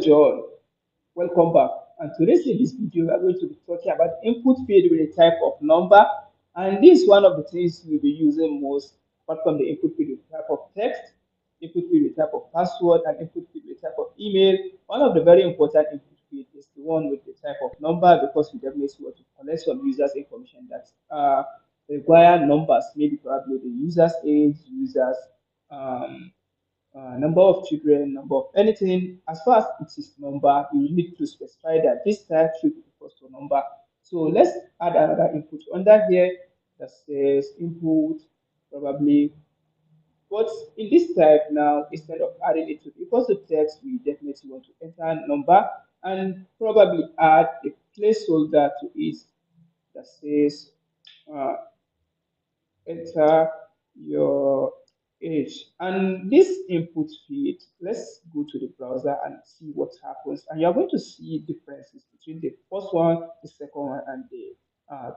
John. Welcome back. And today in this video, we are going to be talking about input field with a type of number. And this is one of the things we'll be using most, apart from the input field with type of text, input field with type of password, and input field with type of email. One of the very important input field is the one with the type of number because we definitely want to collect some users' information that require numbers, maybe probably the user's age, users' um, number of children, number of anything. As far as it is number, you need to specify that this type should be equal to number. So let's add another input under here that says input probably. But in this type now, instead of adding it to equal to text, we definitely want to enter number and probably add a placeholder to it that says uh, enter your age. And this input field, let's go to the browser and see what happens. And you're going to see differences between the first one, the second one, and the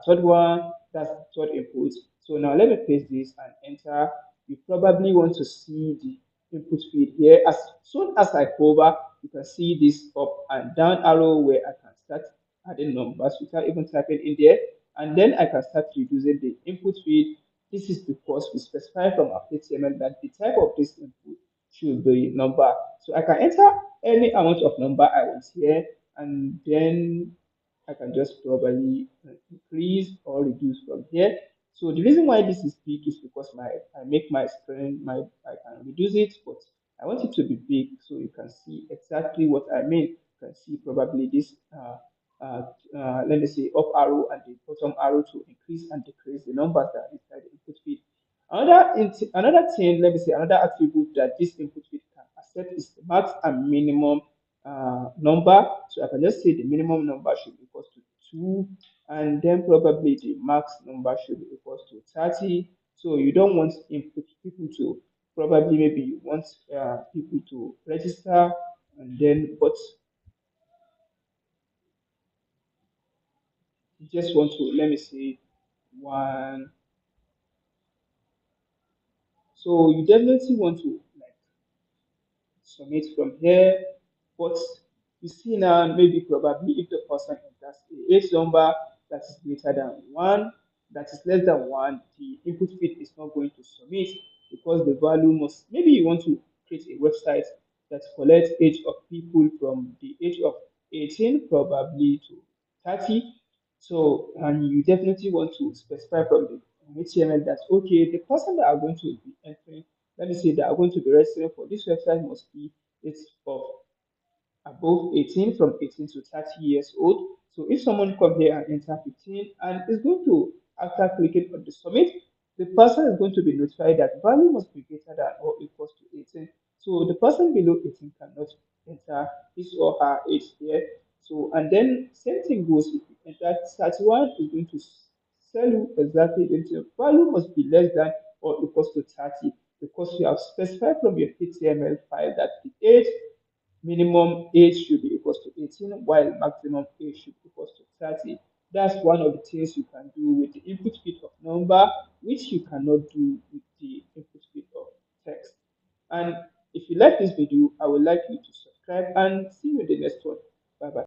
third one. That's the third input. So now let me paste this and enter. You probably want to see the input field here. As soon as I hover, you can see this up and down arrow where I can start adding numbers without even typing in there. And then I can start reducing the input field. This is because we specify from our HTML that the type of this input should be number. So I can enter any amount of number I want here, and then I can just probably increase or reduce from here. So the reason why this is big is because I make my screen, I can reduce it, but I want it to be big so you can see exactly what I mean. You can see probably this uh, let me say up arrow and the bottom arrow to increase and decrease the numbers that are inside the input field. Another thing, let me say another attribute that this input field can accept is the max and minimum number. So I can just say the minimum number should be equal to 2, and then probably the max number should be equal to 30. So you don't want input people to probably maybe you want people to register and then but you just want to let me say one. So you definitely want to like submit from here. But you see now, maybe probably if the person enters a age number that is greater than one, that is less than one, the input field is not going to submit because the value must, maybe you want to create a website that collects age of people from the age of 18 probably to 30. So, and you definitely want to specify from the HTML that, okay, the person that are going to be entering, let me say that are going to be registering for this website must be it's of above 18, from 18 to 30 years old. So if someone come here and enter 15 and is going to, after clicking on the submit, the person is going to be notified that value must be greater than or equals to 18. So the person below 18 cannot enter his or her age here. So and then same thing goes if you enter 31 is going to tell you exactly the value must be less than or equals to 30 because you have specified from your HTML file that the age minimum age should be equals to 18 while maximum age should be equals to 30. That's one of the things you can do with the input field of number, which you cannot do with the input field of text. And if you like this video, I would like you to subscribe and see you in the next one. Bye bye.